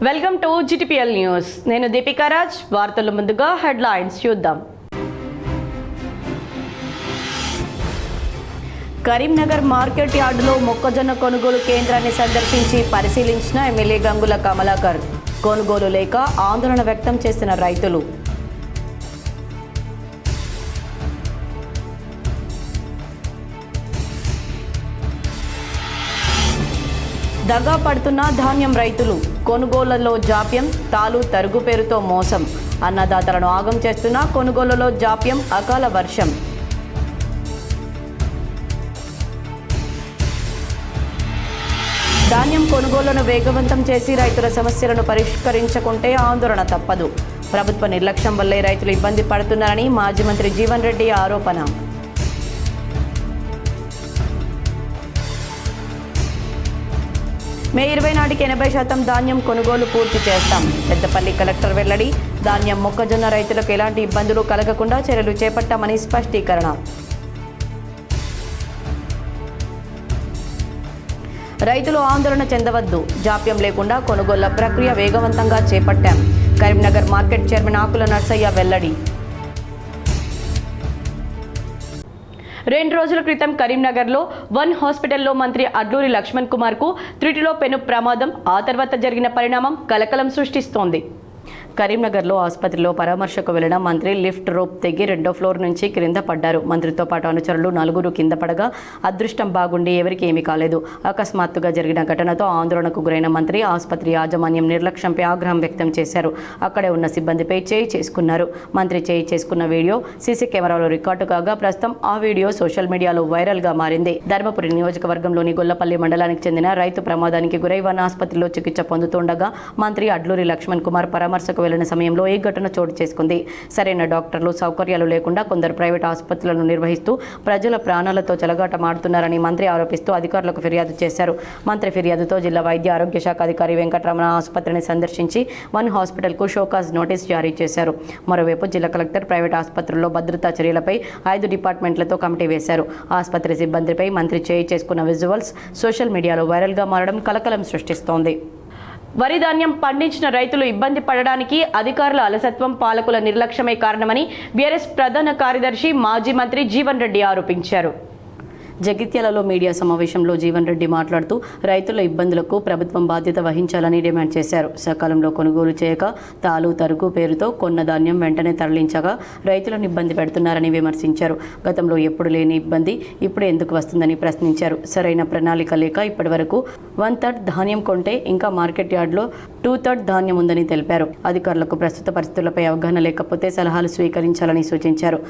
Welcome to GTPL news. నేను దీపికా రాజ్. వార్తల ముందుగా హెడ్లైన్స్ చూద్దాం. కరీంనగర్ మార్కెట్ యార్డులో మొక్కజొన్న కొనుగోలు కేంద్రాన్ని సందర్శించి పరిశీలించిన ఎమ్మెల్యే గంగుల కమలాకర్. కొనుగోలు లేక ఆందోళన వ్యక్తం చేసిన రైతులు. దగా పడుతున్న ధాన్యం రైతులు. కొనుగోళ్లలో జాప్యం, తాలు తరుగు పేరుతో మోసం. అన్నదాతలను ఆగం చేస్తున్న కొనుగోళ్లలో జాప్యం, అకాల వర్షం. ధాన్యం కొనుగోళ్లను వేగవంతం చేసి రైతుల సమస్యలను పరిష్కరించకుంటే ఆందోళన తప్పదు. ప్రభుత్వ నిర్లక్ష్యం వల్లే రైతులు ఇబ్బంది పడుతున్నారని మాజీ మంత్రి జీవన్ రెడ్డి ఆరోపణ. మే 20 నాటికి 80% ధాన్యం కొనుగోలు పూర్తి చేస్తాం. పెద్దపల్లి కలెక్టర్ వెల్లడి. ధాన్యం మొక్కజొన్న రైతులకు ఎలాంటి ఇబ్బందులు కలగకుండా చర్యలు చేపట్టామని స్పష్టీకరణ. రైతులు ఆందోళన చెందవద్దు. జాప్యం లేకుండా కొనుగోళ్ల ప్రక్రియ వేగవంతంగా చేపట్టాం. కరీంనగర్ మార్కెట్ చైర్మన్ ఆకుల నర్సయ్య వెల్లడి. 2 రోజుల క్రితం కరీంనగర్లో వన్ హాస్పిటల్లో మంత్రి అడ్లూరి లక్ష్మణ్ కుమార్కు త్రుటిలో పెను ప్రమాదం. ఆ తర్వాత జరిగిన పరిణామం కలకలం సృష్టిస్తోంది. కరీంనగర్లో ఆసుపత్రిలో పరామర్శకు వెళ్లిన మంత్రి లిఫ్ట్ రోప్ తెగి 2వ ఫ్లోర్ నుంచి క్రింద పడ్డారు. మంత్రితో పాటు అనుచరులు 4 కింద పడగా అదృష్టం బాగుండి ఎవరికి ఏమీ కాలేదు. అకస్మాత్తుగా జరిగిన ఘటనతో ఆందోళనకు గురైన మంత్రి ఆసుపత్రి యాజమాన్యం నిర్లక్ష్యంపై ఆగ్రహం వ్యక్తం చేశారు. అక్కడే ఉన్న సిబ్బందిపై చేయి చేసుకున్నారు. మంత్రి చేయి చేసుకున్న వీడియో సీసీ కెమెరాలో రికార్డు కాగా ప్రస్తుతం ఆ వీడియో సోషల్ మీడియాలో వైరల్గా మారింది. ధర్మపురి నియోజకవర్గంలోని గొల్లపల్లి మండలానికి చెందిన రైతు ప్రమాదానికి గురై వన్ ఆసుపత్రిలో చికిత్స పొందుతుండగా మంత్రి అడ్లూరి లక్ష్మణ్ కుమార్ పరామర్శకు వెళ్లిన సమయంలో ఈ ఘటన చోటు చేసుకుంది. సరైన డాక్టర్లు, సౌకర్యాలు లేకుండా కొందరు ప్రైవేట్ ఆసుపత్రులను నిర్వహిస్తూ ప్రజల ప్రాణాలతో చెలగాటమాడుతున్నారని మంత్రి ఆరోపిస్తూ అధికారులకు ఫిర్యాదు చేశారు. మంత్రి ఫిర్యాదుతో జిల్లా వైద్య ఆరోగ్య శాఖ అధికారి వెంకటరమణ ఆసుపత్రిని సందర్శించి వన్ హాస్పిటల్కు షోకాజ్ నోటీస్ జారీ చేశారు. మరోవైపు జిల్లా కలెక్టర్ ప్రైవేట్ ఆసుపత్రుల్లో భద్రతా చర్యలపై 5 డిపార్ట్మెంట్లతో కమిటీ వేశారు. ఆసుపత్రి సిబ్బందిపై మంత్రి చేయి చేసుకున్న విజువల్స్ సోషల్ మీడియాలో వైరల్గా మారడం కలకలం సృష్టిస్తోంది. వరి ధాన్యం పండించిన రైతులు ఇబ్బంది పడడానికి అధికారుల అలసత్వం, పాలకుల నిర్లక్ష్యమే కారణమని బీఆర్ఎస్ ప్రధాన కార్యదర్శి మాజీ మంత్రి జీవన్ రెడ్డి ఆరోపించారు. జగిత్యాలలో మీడియా సమావేశంలో జీవన్ రెడ్డి మాట్లాడుతూ రైతుల ఇబ్బందులకు ప్రభుత్వం బాధ్యత వహించాలని డిమాండ్ చేశారు. సకాలంలో కొనుగోలు చేయక తాలు తరుగు పేరుతో కొన్న ధాన్యం వెంటనే తరలించగా రైతులను ఇబ్బంది పెడుతున్నారని విమర్శించారు. గతంలో ఎప్పుడు లేని ఇబ్బంది ఇప్పుడు ఎందుకు వస్తుందని ప్రశ్నించారు. సరైన ప్రణాళిక లేక ఇప్పటి వరకు 1/3 ధాన్యం కొంటే ఇంకా మార్కెట్ యార్డ్లో 2/3 ధాన్యం ఉందని తెలిపారు. అధికారులకు ప్రస్తుత పరిస్థితులపై అవగాహన లేకపోతే సలహాలు స్వీకరించాలని సూచించారు.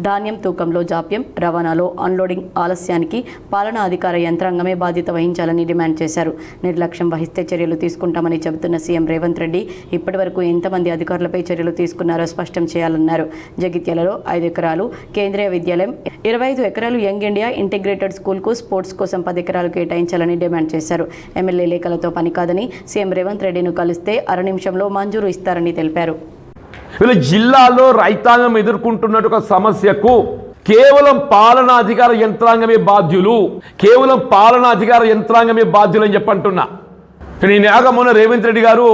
ధాన్యం తూకంలో జాప్యం, రవాణాలో అన్లోడింగ్ ఆలస్యానికి పాలనా అధికార యంత్రాంగమే బాధ్యత వహించాలని డిమాండ్ చేశారు. నిర్లక్ష్యం వహిస్తే చర్యలు తీసుకుంటామని చెబుతున్న సీఎం రేవంత్ రెడ్డి ఇప్పటి వరకు ఎంతమంది అధికారులపై చర్యలు తీసుకున్నారో స్పష్టం చేయాలన్నారు. జగిత్యాలలో 5 ఎకరాలు కేంద్రీయ విద్యాలయం, 25 ఎకరాలు యంగ్ ఇండియా ఇంటిగ్రేటెడ్ స్కూల్కు స్పోర్ట్స్ కోసం 10 ఎకరాలు కేటాయించాలని డిమాండ్ చేశారు. ఎమ్మెల్యే లేఖలతో పని కాదని సీఎం రేవంత్ రెడ్డిని కలిస్తే 1/2 నిమిషంలో మంజూరు ఇస్తారని తెలిపారు. వీళ్ళ జిల్లాలో రైతాంగం ఎదుర్కొంటున్నట్టు ఒక సమస్యకు కేవలం పాలనాధికార యంత్రాంగమే బాధ్యులు, కేవలం పాలనాధికార యంత్రాంగమే బాధ్యులు అని చెప్పంటున్నా. నేను మొన్న రేవంత్ రెడ్డి గారు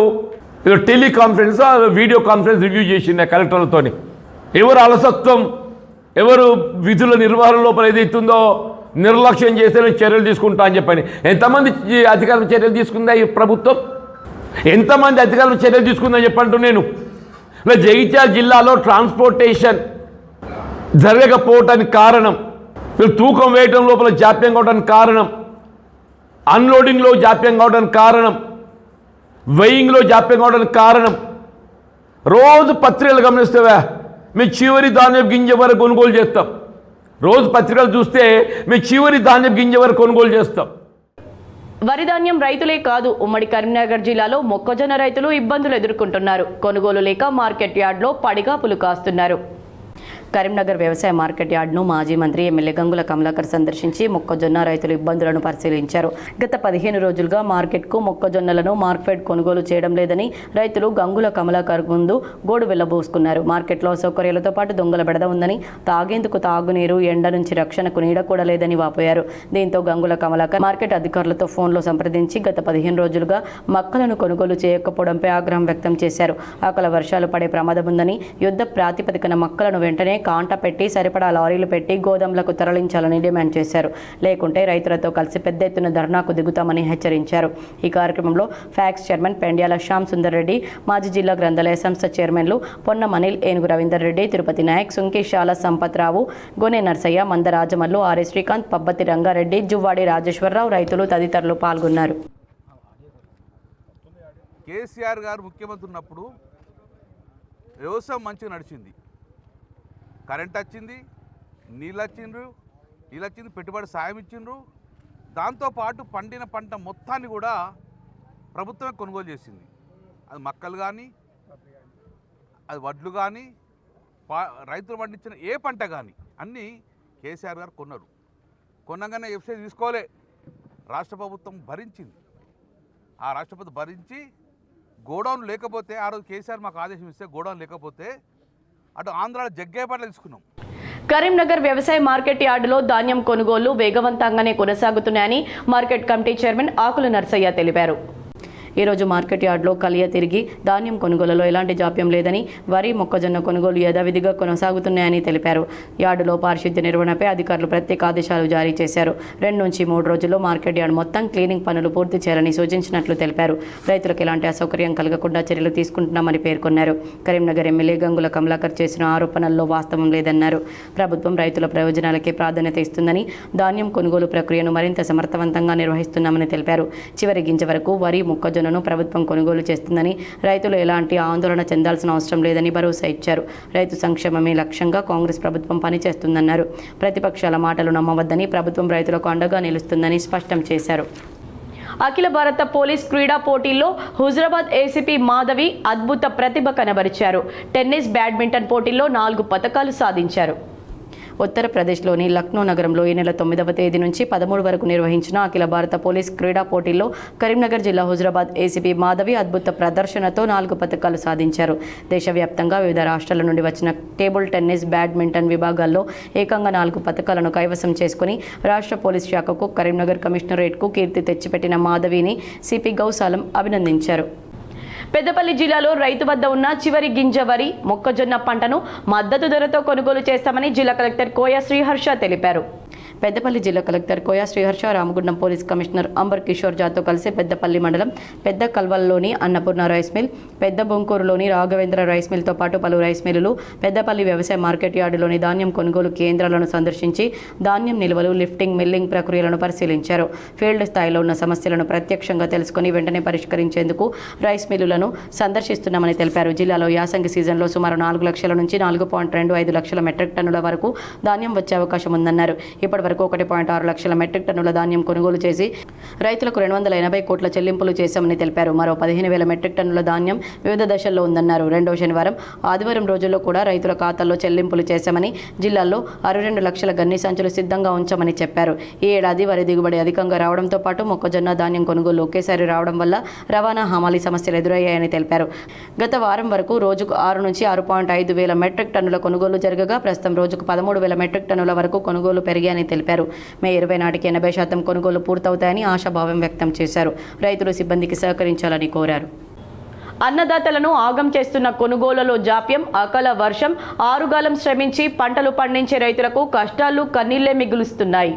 టెలికాన్ఫరెన్స్, వీడియో కాన్ఫరెన్స్ రివ్యూ చేసింది కలెక్టర్లతో. ఎవరు అలసత్వం, ఎవరు విధుల నిర్వహణ లోపల ఏదైతుందో నిర్లక్ష్యం చేస్తే చర్యలు తీసుకుంటా అని చెప్పని. ఎంతమంది అధికారులు చర్యలు తీసుకుందా ఈ ప్రభుత్వం? ఎంతమంది అధికారులు చర్యలు తీసుకుందని చెప్పంటూ నేను జగిత్యాల జిల్లాలో ట్రాన్స్పోర్టేషన్ జరగకపోవటానికి కారణం, వీళ్ళు తూకం వేయటం లోపల జాప్యం కావడానికి కారణం, అన్లోడింగ్లో జాప్యం కావడానికి కారణం, వెయింగ్లో జాప్యం కావడానికి కారణం. రోజు పత్రికలు గమనిస్తావా, మేము చివరి ధాన్యం గింజ వరకు కొనుగోలు చేస్తాం. రోజు పత్రికలు చూస్తే మేము చివరి ధాన్యం గింజ వరకు కొనుగోలు చేస్తాం. వరి ధాన్యం రైతులే కాదు, ఉమ్మడి కరీంనగర్ జిల్లాలో మొక్కజొన్న రైతులు ఇబ్బందులు ఎదుర్కొంటున్నారు. కొనుగోలు లేక మార్కెట్ యార్డ్లో పడిగాపులు కాస్తున్నారు. కరీంనగర్ వ్యవసాయ మార్కెట్ యార్డ్ను మాజీ మంత్రి ఎమ్మెల్యే గంగుల కమలాకర్ సందర్శించి మొక్కజొన్న రైతుల ఇబ్బందులను పరిశీలించారు. గత 15 రోజులుగా మార్కెట్కు మొక్కజొన్నలను మార్కెట్ కొనుగోలు చేయడం లేదని రైతులు గంగుల కమలాకర్ ముందు గోడు వెళ్లబోసుకున్నారు. మార్కెట్లో సౌకర్యాలతో పాటు దొంగల బెడద ఉందని, తాగేందుకు తాగునీరు, ఎండ నుంచి రక్షణకు నీడ కూడా లేదని వాపోయారు. దీంతో గంగుల కమలాకర్ మార్కెట్ అధికారులతో ఫోన్లో సంప్రదించి గత 15 రోజులుగా మక్కలను కొనుగోలు చేయకపోవడంపై ఆగ్రహం వ్యక్తం చేశారు. అకాల వర్షాలు పడే ప్రమాదం ఉందని, యుద్ధ ప్రాతిపదికన మక్కలను వెంటనే కాంట పెట్టి సరిపడా లారీలు పెట్టి గోదాంలకు తరలించాలని డిమాండ్ చేశారు. లేకుంటే రైతులతో కలిసి పెద్ద ఎత్తున ధర్నాకు దిగుతామని హెచ్చరించారు. ఈ కార్యక్రమంలో ఫ్యాక్స్ చైర్మన్ పెండ్యాల శ్యామ్ సుందర్ రెడ్డి, మాజీ జిల్లా గ్రంథాలయ సంస్థ చైర్మన్లు పొన్నం అనిల్, ఏనుగు రవీందర్ రెడ్డి, తిరుపతి నాయక్, సుంకేశాల సంపత్రావు, గోనె నర్సయ్య, మంద రాజమల్లు, ఆర్ఏ శ్రీకాంత్, పబ్బతి రంగారెడ్డి, జువ్వాడి రాజేశ్వరరావు, రైతులు తదితరులు పాల్గొన్నారు. కేసీఆర్ గారు ముఖ్యమంత్రి ఉన్నప్పుడు వ్యవసాయం మంచిగా నడిచింది. కరెంట్ వచ్చింది, నీళ్ళు వచ్చింది, పెట్టుబడి సాయం ఇచ్చిండ్రు. దాంతోపాటు పండిన పంట మొత్తాన్ని కూడా ప్రభుత్వమే కొనుగోలు చేసింది. అది మక్కలు కానీ, అది వడ్లు కానీ, రైతులు పండించిన ఏ పంట కానీ అన్నీ కేసీఆర్ గారు కొన్నారు. కొనగానే ఎఫ్సీ తీసుకోలే, రాష్ట్ర ప్రభుత్వం భరించింది. ఆ రాష్ట్ర ప్రభుత్వం భరించి గోడౌన్ లేకపోతే, ఆ రోజు కేసీఆర్ మాకు ఆదేశం ఇస్తే గోడౌన్ లేకపోతే అటు ఆంధ్రాలో జగ్గేపట్ల తీసుకున్నాం. కరీంనగర్ వ్యవసాయ మార్కెట్ యార్డులో ధాన్యం కొనుగోళ్లు వేగవంతంగానే కొనసాగుతున్నాయని మార్కెట్ కమిటీ చైర్మన్ ఆకుల నర్సయ్య తెలిపారు. ఈరోజు మార్కెట్ యార్డులో కలియ తిరిగి ధాన్యం కొనుగోలులో ఎలాంటి జాప్యం లేదని, వరి, మొక్కజొన్న కొనుగోలు యథావిధిగా కొనసాగుతున్నాయని తెలిపారు. యార్డులో పారిశుద్ధ్య నిర్వహణపై అధికారులు ప్రత్యేక ఆదేశాలు జారీ చేశారు. 2 నుంచి 3 రోజుల్లో మార్కెట్ యార్డ్ మొత్తం క్లీనింగ్ పనులు పూర్తి చేయాలని సూచించినట్లు తెలిపారు. రైతులకు ఎలాంటి అసౌకర్యం కలగకుండా చర్యలు తీసుకుంటున్నామని పేర్కొన్నారు. కరీంనగర్ ఎమ్మెల్యే గంగుల కమలాకర్ చేసిన ఆరోపణల్లో వాస్తవం లేదన్నారు. ప్రభుత్వం రైతుల ప్రయోజనాలకే ప్రాధాన్యత ఇస్తుందని, ధాన్యం కొనుగోలు ప్రక్రియను మరింత సమర్థవంతంగా నిర్వహిస్తున్నామని తెలిపారు. చివరి గింజ వరకు వరి, మొక్కజొన్న ప్రభుత్వం కొనుగోలు చేస్తుందని, రైతులు ఎలాంటి ఆందోళన చెందాల్సిన అవసరం లేదని భరోసా ఇచ్చారు. రైతు సంక్షేమమే లక్ష్యంగా కాంగ్రెస్ ప్రభుత్వం పనిచేస్తుందన్నారు. ప్రతిపక్షాల మాటలు నమ్మవద్దని, ప్రభుత్వం రైతులకు అండగా నిలుస్తుందని స్పష్టం చేశారు. అఖిల భారత పోలీస్ క్రీడా పోటీల్లో హుజరాబాద్ ఏసీపీ మాధవి అద్భుత ప్రతిభ కనబరిచారు. టెన్నిస్, బ్యాడ్మింటన్ పోటీల్లో 4 పతకాలు సాధించారు. ఉత్తరప్రదేశ్లోని లక్నో నగరంలో ఈ నెల 9వ తేదీ నుంచి 13 వరకు నిర్వహించిన అఖిల భారత పోలీస్ క్రీడా పోటీల్లో కరీంనగర్ జిల్లా హుజరాబాద్ ఏసీపీ మాధవి అద్భుత ప్రదర్శనతో 4 పతకాలు సాధించారు. దేశవ్యాప్తంగా వివిధ రాష్ట్రాల నుండి వచ్చిన టేబుల్ టెన్నిస్, బ్యాడ్మింటన్ విభాగాల్లో ఏకంగా 4 పతకాలను కైవసం చేసుకుని రాష్ట్ర పోలీస్ శాఖకు, కరీంనగర్ కమిషనరేట్కు కీర్తి తెచ్చిపెట్టిన మాధవిని సిపి గౌసాలం అభినందించారు. పెద్దపల్లి జిల్లాలో రైతు వద్ద ఉన్న చివరి గింజ వరి, మొక్కజొన్న పంటను మద్దతు ధరతో కొనుగోలు చేస్తామని జిల్లా కలెక్టర్ కోయ శ్రీహర్ష తెలిపారు. పెద్దపల్లి జిల్లా collector Koya Sriharsha Ramagundam police commissioner Amber Kishore జాతో కలిసి పెద్దపల్లి మండలం పెద్ద కల్వల్లోని అన్నపూర్ణ రైస్ మిల్, పెద్ద బొంకూరులోని రాఘవేంద్ర రైస్ మిల్తో పాటు పలు రైస్ మిల్లులు, పెద్దపల్లి వ్యవసాయ మార్కెట్ యార్డులోని ధాన్యం కొనుగోలు కేంద్రాలను సందర్శించి ధాన్యం నిల్వలు, లిఫ్టింగ్, మిల్లింగ్ ప్రక్రియలను పరిశీలించారు. ఫీల్డ్ స్థాయిలో ఉన్న సమస్యలను ప్రత్యక్షంగా తెలుసుకుని వెంటనే పరిష్కరించేందుకు రైస్ మిల్లులను సందర్శిస్తున్నామని తెలిపారు. జిల్లాలో యాసంగి సీజన్లో సుమారు 4 లక్షల నుంచి 4.25 లక్షల మెట్రిక్ టన్నుల వరకు ధాన్యం వచ్చే అవకాశం ఉందన్నారు. ఇప్పటి వరకు 1.6 లక్షల మెట్రిక్ టన్నుల ధాన్యం కొనుగోలు చేసి రైతులకు 280 కోట్ల చెల్లింపులు చేశామని తెలిపారు. మరో 15,000 మెట్రిక్ టన్నుల ధాన్యం వివిధ దశల్లో ఉందన్నారు. 2వ శనివారం, ఆదివారం రోజుల్లో కూడా రైతుల ఖాతాల్లో చెల్లింపులు చేశామని, జిల్లాలో 62 లక్షల గన్ని సంచులు సిద్ధంగా ఉంచామని చెప్పారు. ఈ ఏడాది వరి దిగుబడి అధికంగా రావడంతో పాటు మొక్కజొన్న ధాన్యం కొనుగోలు ఒకేసారి రావడం వల్ల రవాణా, హమాలీ సమస్యలు ఎదురయ్యాయని తెలిపారు. గత వారం వరకు రోజుకు 6 నుంచి 6.5 వేల మెట్రిక్ టన్నుల కొనుగోలు జరగగా ప్రస్తుతం రోజుకు 13,000 మెట్రిక్ టన్నుల వరకు కొనుగోలు పెరిగాయని తెలిపారు. మే 20 నాటికి 80% కొనుగోలు పూర్తవుతాయని ఆశాభావం వ్యక్తం చేశారు. రైతులు సిబ్బందికి సహకరించాలని కోరారు. అన్నదాతలను ఆగం చేస్తున్న కొనుగోలులో జాప్యం, అకాల వర్షం, ఆరుగాలం శ్రమించి పంటలు పండించే రైతులకు కష్టాలు, కన్నీళ్లే మిగులుస్తున్నాయి.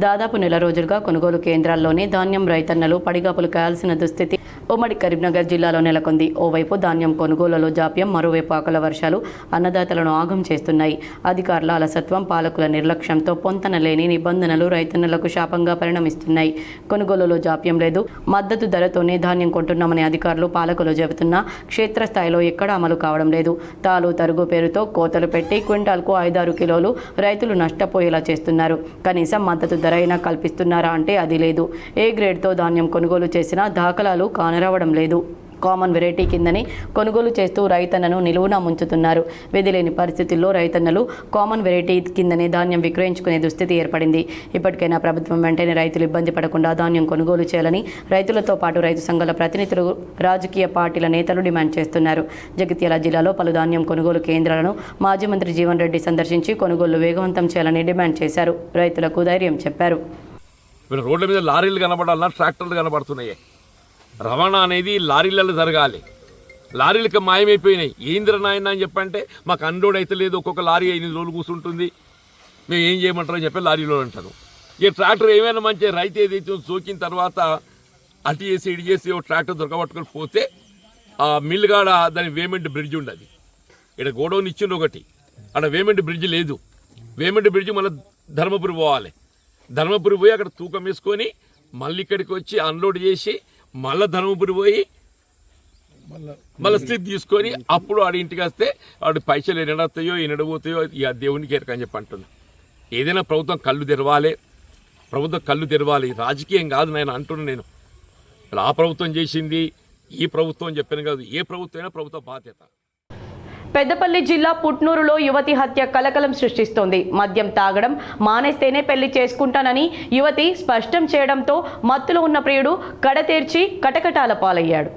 దాదాపు నెల రోజులుగా కొనుగోలు కేంద్రాల్లోనే ధాన్యం రైతన్నలు పడిగాపులు కాయాల్సిన దుస్థితి ఉమ్మడి కరీంనగర్ జిల్లాలో నెలకొంది. ఓవైపు ధాన్యం కొనుగోలులో జాప్యం, మరోవైపు అకాల వర్షాలు అన్నదాతలను ఆగం చేస్తున్నాయి. అధికారుల అలసత్వం, పాలకుల నిర్లక్ష్యంతో పొంతన లేని నిబంధనలు రైతన్నలకు శాపంగా పరిణమిస్తున్నాయి. కొనుగోలులో జాప్యం లేదు, మద్దతు ధరతోనే ధాన్యం కొంటున్నామని అధికారులు, పాలకులు చెబుతున్నా క్షేత్రస్థాయిలో ఎక్కడా అమలు కావడం లేదు. తాలు తరుగు పేరుతో కోతలు పెట్టి క్వింటాల్కు 5-6 కిలోలు రైతులు నష్టపోయేలా చేస్తున్నారు. కనీసం మద్దతు ధర అయినా కల్పిస్తున్నారా అంటే అది లేదు. ఏ గ్రేడ్తో ధాన్యం కొనుగోలు చేసినా దాఖలాలు కానరావడం లేదు. కామన్ వెరైటీ కిందని కొనుగోలు చేస్తూ రైతన్నను నిలువునా ముంచుతున్నారు. విధి లేని పరిస్థితుల్లో రైతన్నలు కామన్ వెరైటీ కిందనే ధాన్యం విక్రయించుకునే దుస్థితి ఏర్పడింది. ఇప్పటికైనా ప్రభుత్వం వెంటనే రైతులు ఇబ్బంది పడకుండా ధాన్యం కొనుగోలు చేయాలని రైతులతో పాటు రైతు సంఘాల ప్రతినిధులు, రాజకీయ పార్టీల నేతలు డిమాండ్ చేస్తున్నారు. జగిత్యాల జిల్లాలో పలు ధాన్యం కొనుగోలు కేంద్రాలను మాజీ మంత్రి జీవన్ రెడ్డి సందర్శించి కొనుగోలు వేగవంతం చేయాలని డిమాండ్ చేశారు. రైతులకు ధైర్యం చెప్పారు. రోడ్ల మీద లారీలు కనబడాలన్నా ట్రాక్టర్లు కనబడుతున్నాయి. రవాణా అనేది లారీలలో జరగాలి. లారీలకు మాయమైపోయినాయి. ఏంద్ర నాయన అని చెప్పంటే మాకు అన్లోడ్ అయితే లేదు, ఒక్కొక్క లారీ 8 రోజులు కూర్చుంటుంది, మేము ఏం చేయమంటారని చెప్పి లారీలో అంటారు. ఈ ట్రాక్టర్ ఏమైనా మంచి రైతు ఏదైతే సోకిన తర్వాత అటు చేసి ఇటు చేసి ఒక ట్రాక్టర్ దొరకబట్టుకొని పోతే ఆ మిల్లు కాడ దాని వేమెంట్ బ్రిడ్జ్ ఉండదు. ఇక్కడ గోడౌన్ ఇచ్చిండు ఒకటి, అక్కడ వేమెంట్ బ్రిడ్జ్ లేదు. వేమెంట్ బ్రిడ్జ్ మళ్ళీ ధర్మపురి పోవాలి. ధర్మపురి పోయి అక్కడ తూకం వేసుకొని మళ్ళీ ఇక్కడికి వచ్చి అన్లోడ్ చేసి మళ్ళీ ధర్మపురి పోయి మళ్ళీ స్థితి తీసుకొని అప్పుడు ఆడి ఇంటికి వస్తే వాడి పైసలు ఎనడతాయో ఎనడబోతాయో ఇక దేవునికి ఎరకని చెప్పి అంటున్నా. ఏదైనా ప్రభుత్వం కళ్ళు తెరవాలి, ప్రభుత్వం కళ్ళు తెరవాలి. రాజకీయం కాదు నేను అంటున్నాను. నేను ఆ ప్రభుత్వం చేసింది, ఈ ప్రభుత్వం చెప్పాను కాదు, ఏ ప్రభుత్వం అయినా ప్రభుత్వ బాధ్యత. పెద్దపల్లి జిల్లా పుట్నూరులో యువతి హత్య కలకలం సృష్టిస్తోంది. మద్యం తాగడం మానేస్తేనే పెళ్లి చేసుకుంటానని యువతి స్పష్టం చేయడంతో మత్తులో ఉన్న ప్రియుడు కడతేర్చి కటకటాల పాలయ్యాడు.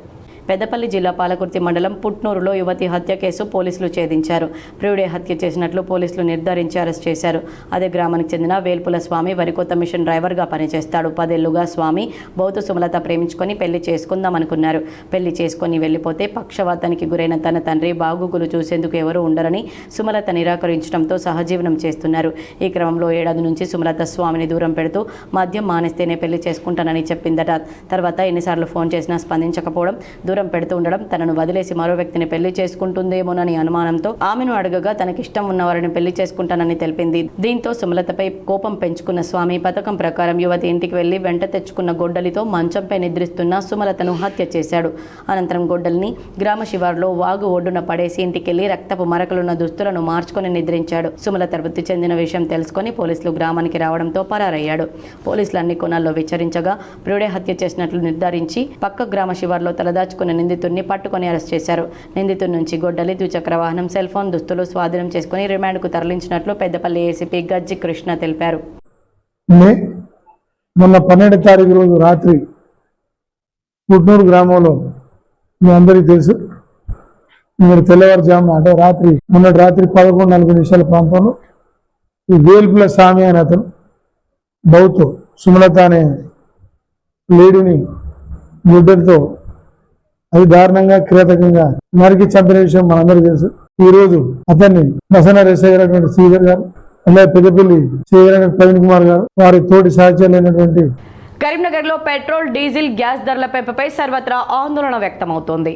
పెద్దపల్లి జిల్లా పాలకుర్తి మండలం పుట్నూరులో యువతి హత్య కేసు పోలీసులు ఛేదించారు. ప్రియుడే హత్య చేసినట్లు పోలీసులు నిర్ధారించి అరెస్ట్ చేశారు. అదే గ్రామానికి చెందిన వేల్పుల స్వామి వరికోత మిషన్ డ్రైవర్గా పనిచేస్తాడు. 10 ఏళ్లుగా స్వామి బౌతు సుమలత ప్రేమించుకొని పెళ్లి చేసుకుందామనుకున్నారు. పెళ్లి చేసుకొని వెళ్లిపోతే పక్షవాతానికి గురైన తన తండ్రి బాగుగులు చూసేందుకు ఎవరూ ఉండరని సుమలత నిరాకరించడంతో సహజీవనం చేస్తున్నారు. ఈ క్రమంలో 7 ఏళ్ల నుంచి సుమలత స్వామిని దూరం పెడుతూ మద్యం మానేస్తేనే పెళ్లి చేసుకుంటానని చెప్పిందట. తర్వాత ఎన్నిసార్లు ఫోన్ చేసినా స్పందించకపోవడం, దూరం పెడుతూ ఉండడం, తనను వదిలేసి మరో వ్యక్తిని పెళ్లి చేసుకుంటుందేమోనని అనుమానంతో ఆమెను అడగగా తనకిష్టం ఉన్నవారిని పెళ్లి చేసుకుంటానని తెలిపింది. దీంతో సుమలతపై కోపం పెంచుకున్న స్వామి పథకం ప్రకారం యువతి ఇంటికి వెళ్లి వెంట తెచ్చుకున్న గొడ్డలితో మంచంపై నిద్రిస్తున్న సుమలతను హత్య చేశాడు. అనంతరం గొడ్డలిని గ్రామ శివారులో వాగు ఒడ్డున పడేసి ఇంటికెళ్లి రక్తపు మరకలున్న దుస్తులను మార్చుకొని నిద్రించాడు. సుమలత మృతి చెందిన విషయం తెలుసుకొని పోలీసులు గ్రామానికి రావడంతో పరారయ్యాడు. పోలీసులు అన్ని కోణాల్లో విచారించగా ప్రియుడే హత్య చేసినట్లు నిర్ధారించి పక్క గ్రామ శివారులో తలదాచుకున్న నిందితుడిని పట్టుకొని అరెస్ట్ చేశారు. నిందితుడి నుంచి గొడ్డలి, ద్విచక్ర వాహనం, సెల్ ఫోన్, దుస్తులు స్వాధీనం చేసుకుని రిమాండ్కు తరలించినట్లు పెద్దపల్లి ఏసీపీ గజ్జి కృష్ణ తెలిపారు. మొన్న 12వ తారీఖు రోజు రాత్రి పుట్నూరు గ్రామంలో మీ అందరికీ తెలుసు, మీరు తెల్లవారుజాము అంటే మొన్నటి రాత్రి 11:40 ప్రాంతంలో ఈ వేల్పుల స్వామి అనే అతను బౌతు సుమలత అనే లేడీని గుడ్డలతో అది దారుణంగా కిరాతకంగా నరికి చంపిన విషయం మనందరికీ తెలుసు. ఈ రోజు అతన్ని బసన రెస్సైనటువంటి శ్రీధర్ గారు, అలాగే పెద్దపల్లి శ్రీధర్ ప్రవీణ్ కుమార్ గారు, వారి తోటి సహచరులైనటువంటి కరీంనగర్లో పెట్రోల్, డీజిల్, గ్యాస్ ధరల పెంపుపై సర్వత్రా ఆందోళన వ్యక్తమవుతోంది.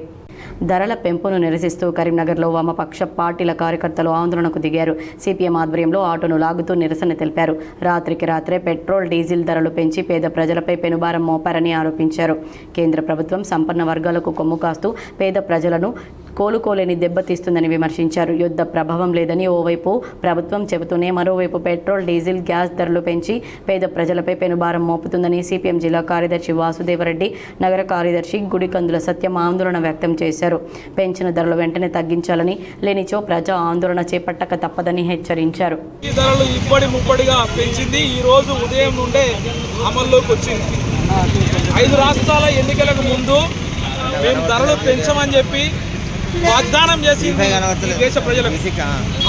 ధరల పెంపును నిరసిస్తూ కరీంనగర్లో వామపక్ష పార్టీల కార్యకర్తలు ఆందోళనకు దిగారు. సిపిఎం ఆధ్వర్యంలో ఆటోను లాగుతూ నిరసన తెలిపారు. రాత్రికి రాత్రే పెట్రోల్, డీజిల్ ధరలు పెంచి పేద ప్రజలపై పెనుభారం మోపారని ఆరోపించారు. కేంద్ర ప్రభుత్వం సంపన్న వర్గాలకు కొమ్ము కాస్తూ పేద ప్రజలను కోలుకోలేని దెబ్బతీస్తుందని విమర్శించారు. యుద్ధ ప్రభావం లేదని ఓవైపు ప్రభుత్వం చెబుతూనే మరోవైపు పెట్రోల్, డీజిల్, గ్యాస్ ధరలు పెంచి పేద ప్రజలపై పెనుభారం మోపుతుందని సిపిఎం జిల్లా కార్యదర్శి వాసుదేవరెడ్డి, నగర కార్యదర్శి గుడికందుల సత్యం ఆందోళన వ్యక్తం చేశారు. పెంచిన ధరలు వెంటనే తగ్గించాలని, లేనిచో ప్రజా ఆందోళన చేపట్టక తప్పదని హెచ్చరించారు. ఈ ధరలు ఇప్పటి ముప్పటిగా పెంచింది ఈ రోజు ఉదయం నుండే అమల్లోకి వచ్చింది. 5 రాష్ట్రాల ఎన్నికలకు ముందు మేము ధరలు పెంచమని చెప్పి వాగ్దానం చేసింది ఈ దేశ ప్రజలకు.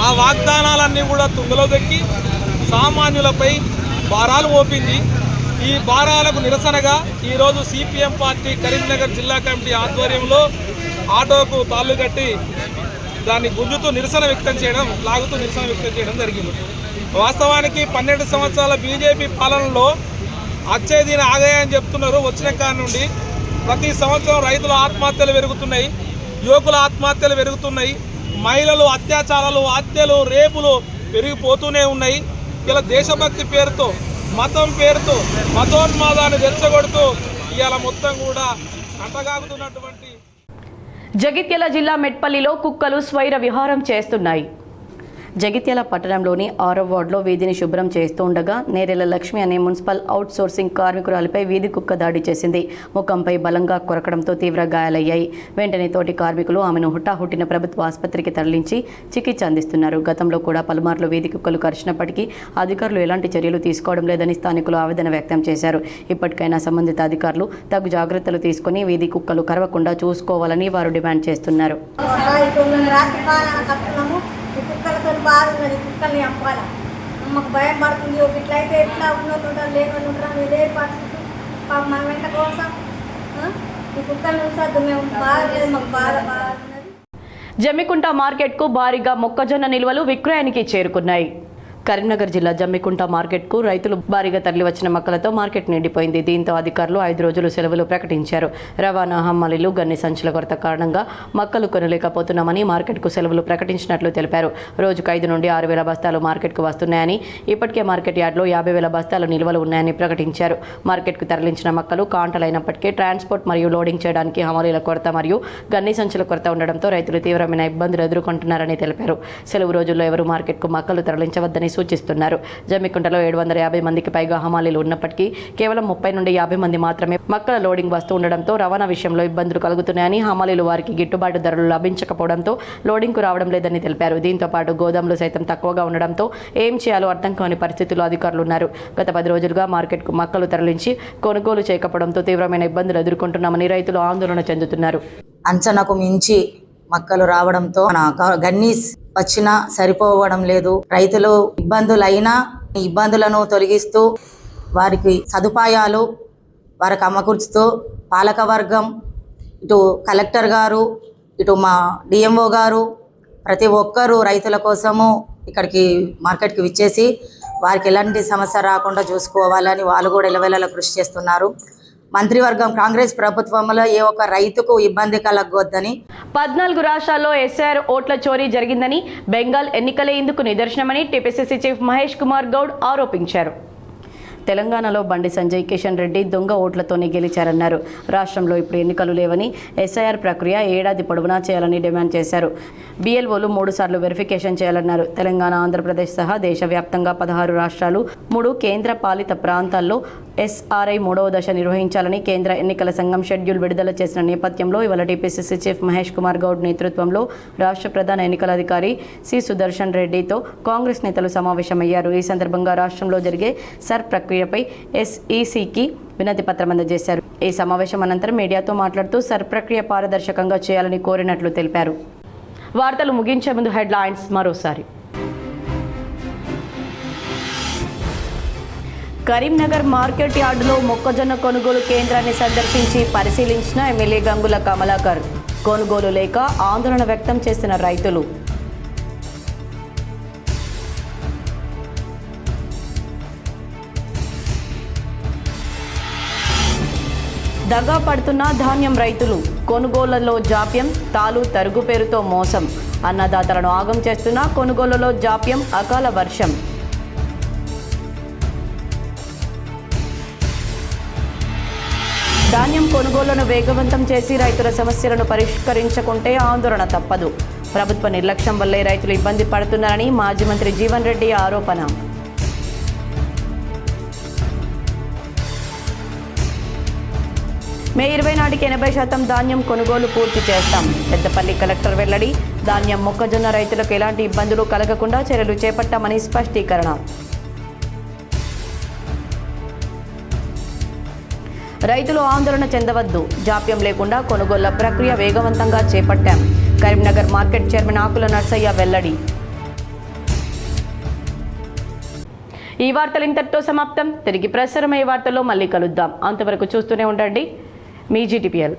ఆ వాగ్దానాలన్నీ కూడా తుంగలో దొక్కి సామాన్యులపై భారాలు మోపింది. ఈ భారాలకు నిరసనగా ఈరోజు సిపిఎం పార్టీ కరీంనగర్ జిల్లా కమిటీ ఆధ్వర్యంలో ఆటోకు తాళ్ళు కట్టి దాన్ని గుంజుతూ నిరసన వ్యక్తం చేయడం, లాగుతూ నిరసన వ్యక్తం చేయడం జరిగింది. వాస్తవానికి 12 సంవత్సరాల బీజేపీ పాలనలో అచ్చేదీన ఆగాయని చెప్తున్నారు. వచ్చిన కాడి నుండి ప్రతి సంవత్సరం రైతుల ఆత్మహత్యలు పెరుగుతున్నాయి, యువకుల ఆత్మహత్యలు పెరుగుతున్నాయి, మహిళలు అత్యాచారాలు, హత్యలు, రేపులు పెరిగిపోతూనే ఉన్నాయి. ఇలా దేశభక్తి పేరుతో, మతం పేరుతో మతోన్మాదాన్ని రెచ్చగొడుతూ ఇవాళ మొత్తం కూడా అంటగాగుతున్నటువంటి జగిత్యాల జిల్లా మెట్పల్లిలో కుక్కలు స్వైర విహారం చేస్తున్నాయి. జగిత్యాల పట్టణంలోని 6వ వార్డులో వీధిని శుభ్రం చేస్తూ ఉండగా నేరెల లక్ష్మి అనే మున్సిపల్ అవుట్ సోర్సింగ్ కార్మికురాలిపై వీధి కుక్క దాడి చేసింది. ముఖంపై బలంగా కొరకడంతో తీవ్ర గాయాలయ్యాయి. వెంటనే తోటి కార్మికులు ఆమెను హుటాహుటిన ప్రభుత్వ ఆసుపత్రికి తరలించి చికిత్స అందిస్తున్నారు. గతంలో కూడా పలుమార్లు వీధి కుక్కలు కరిచినప్పటికీ అధికారులు ఎలాంటి చర్యలు తీసుకోవడం లేదని స్థానికులు ఆవేదన వ్యక్తం చేశారు. ఇప్పటికైనా సంబంధిత అధికారులు తగు జాగ్రత్తలు తీసుకుని వీధి కుక్కలు కరవకుండా చూసుకోవాలని వారు డిమాండ్ చేస్తున్నారు. కుక్కలతో బాధ ఉన్నది, కుక్కల్ని అప్పాల మాకు భయం పడుతుంది. ఇట్లయితే ఎట్లా ఉన్నట్టు లేకుండా ఉంటాం ఇదే పరిస్థితి. మనం ఎంత కోసం ఈ కుక్కల్ని ఉంచద్దు, మేము బాధ లేదు, మాకు బాధ ఉన్నది. జమ్మికుంట మార్కెట్కు భారీగా మొక్కజొన్న నిల్వలు విక్రయానికి చేరుకున్నాయి. కరీంనగర్ జిల్లా జమ్మికుంట మార్కెట్కు రైతులు భారీగా తరలివచ్చిన మొక్కలతో మార్కెట్ నిండిపోయింది. దీంతో అధికారులు 5 రోజులు సెలవులు ప్రకటించారు. రవాణా హమ్మలీలు గన్ని సంచుల కొరత కారణంగా మొక్కలు కొనలేకపోతున్నామని మార్కెట్కు సెలవులు ప్రకటించినట్లు తెలిపారు. రోజుకు 5 నుండి 6,000 బస్తాలు మార్కెట్కు వస్తున్నాయని, ఇప్పటికే మార్కెట్ యార్డ్లో 50,000 బస్తాలు నిల్వలు ఉన్నాయని ప్రకటించారు. మార్కెట్కు తరలించిన మొక్కలు కాంటలైనప్పటికీ ట్రాన్స్పోర్ట్ మరియు లోడింగ్ చేయడానికి హమ్మలీల కొరత మరియు గన్ని సంచుల కొరత ఉండడంతో రైతులు తీవ్రమైన ఇబ్బందులు ఎదుర్కొంటున్నారని తెలిపారు. సెలవు రోజుల్లో ఎవరు మార్కెట్కు మొక్కలు తరలించవద్దని సూచిస్తున్నారు. జమ్మికుంటలో 750 మందికి పైగా హమాలీలు ఉన్నప్పటికీ కేవలం 30 నుండి 50 మంది మాత్రమే మొక్కల లోడింగ్ వస్తూ ఉండడంతో రవాణా విషయంలో ఇబ్బందులు కలుగుతున్నాయని, హమాలీలు వారికి గిట్టుబాటు ధరలు లభించకపోవడంతో లోడింగ్కు రావడం లేదని తెలిపారు. దీంతో పాటు గోదాములు సైతం తక్కువగా ఉండడంతో ఏం చేయాలో అర్థం కాని పరిస్థితుల్లో అధికారులు ఉన్నారు. గత 10 రోజులుగా మార్కెట్కు మొక్కలు తరలించి కొనుగోలు చేయకపోవడంతో తీవ్రమైన ఇబ్బందులు ఎదుర్కొంటున్నామని రైతులు ఆందోళన చెందుతున్నారు. అంచనాకు మించి మొక్కలు రావడంతో గన్నీస్ వచ్చినా సరిపోవడం లేదు. రైతులు ఇబ్బందులైనా ఇబ్బందులను తొలగిస్తూ వారికి సదుపాయాలు వారికి అమ్మకూర్చుతూ పాలకవర్గం, ఇటు కలెక్టర్ గారు, ఇటు మా డిఎంఓ గారు ప్రతి ఒక్కరూ రైతుల కోసము ఇక్కడికి మార్కెట్కి విచ్చేసి వారికి ఎలాంటి సమస్య రాకుండా చూసుకోవాలని వాళ్ళు కూడా ఎలవెలలా కృషి చేస్తున్నారు. మంత్రివర్గం కాంగ్రెస్ ప్రభుత్వంలో ఏ ఒక్క రైతుకు ఇబ్బంది కలగొద్దని 14 రాష్ట్రాల్లో ఎస్ఆర్ ఓట్ల చోరీ జరిగిందని, బెంగాల్ ఎన్నికలే ఇందుకు నిదర్శనమని టీపీసీసీ చీఫ్ మహేష్ కుమార్ గౌడ్ ఆరోపించారు. తెలంగాణలో బండి సంజయ్, కిషన్ రెడ్డి దొంగ ఓట్లతోనే గెలిచారన్నారు. రాష్ట్రంలో ఇప్పుడు ఎన్నికలు లేవని, ఎస్ఐఆర్ ప్రక్రియ ఏడాది పొడవునా చేయాలని డిమాండ్ చేశారు. బిఎల్ఓలు 3 సార్లు వెరిఫికేషన్ చేయాలన్నారు. తెలంగాణ, ఆంధ్రప్రదేశ్ సహా దేశవ్యాప్తంగా 16 రాష్ట్రాలు, 3 కేంద్ర పాలిత ప్రాంతాల్లో ఎస్ఆర్ఐ 3వ దశ నిర్వహించాలని కేంద్ర ఎన్నికల సంఘం షెడ్యూల్ విడుదల చేసిన నేపథ్యంలో ఇవాళ టీపీసీసీ చీఫ్ మహేష్ కుమార్ గౌడ్ నేతృత్వంలో రాష్ట్ర ప్రధాన ఎన్నికల అధికారి సి సుదర్శన్ రెడ్డితో కాంగ్రెస్ నేతలు సమావేశమయ్యారు. ఈ సందర్భంగా రాష్ట్రంలో జరిగే సర్ ప్రక్రియపై ఎస్ఈసికి వినతి పత్రం అందజేశారు. ఈ సమావేశం అనంతరం మీడియాతో మాట్లాడుతూ సర్ ప్రక్రియ పారదర్శకంగా చేయాలని కోరినట్లు తెలిపారు. వార్తలు ముగించే ముందు హెడ్లైన్స్ మరోసారి. కరీంనగర్ మార్కెట్ యార్డులో మొక్కజొన్న కొనుగోలు కేంద్రాన్ని సందర్శించి పరిశీలించిన ఎమ్మెల్యే గంగుల కమలాకర్. కొనుగోలు లేక ఆందోళన వ్యక్తం చేసిన రైతులు. దగా పడుతున్న ధాన్యం రైతులు. కొనుగోళ్లలో జాప్యం, తాలు తరుగు పేరుతో మోసం. అన్నదాతలను ఆగం చేస్తున్న కొనుగోలులో జాప్యం, అకాల వర్షం. ధాన్యం కొనుగోళ్లను వేగవంతం చేసి రైతుల సమస్యలను పరిష్కరించకుంటే ఆందోళన తప్పదు. ప్రభుత్వ నిర్లక్ష్యం వల్లే రైతులు ఇబ్బంది పడుతున్నారని మాజీ మంత్రి జీవన్ రెడ్డి ఆరోపణ. మే 20 నాటికి 80% ధాన్యం కొనుగోలు పూర్తి చేస్తాం. పెద్దపల్లి కలెక్టర్ వెల్లడి. ధాన్యం మొక్కజొన్న రైతులకు ఎలాంటి ఇబ్బందులు కలగకుండా చర్యలు చేపట్టామని స్పష్టీకరణ. రైతులు ఆందోళన చెందవద్దు, జాప్యం లేకుండా కొనుగోళ్ల ప్రక్రియ వేగవంతంగా చేపట్టాం. కరీంనగర్ మార్కెట్ చైర్మన్ ఆకుల నర్సయ్య వెల్లడి. ఈ వార్తలు ఇంతటితో సమాప్తం. తిరిగి ప్రసారమయ్యే వార్తల్లో మళ్ళీ కలుద్దాం. అంతవరకు చూస్తూనే ఉండండి మీ GTPL.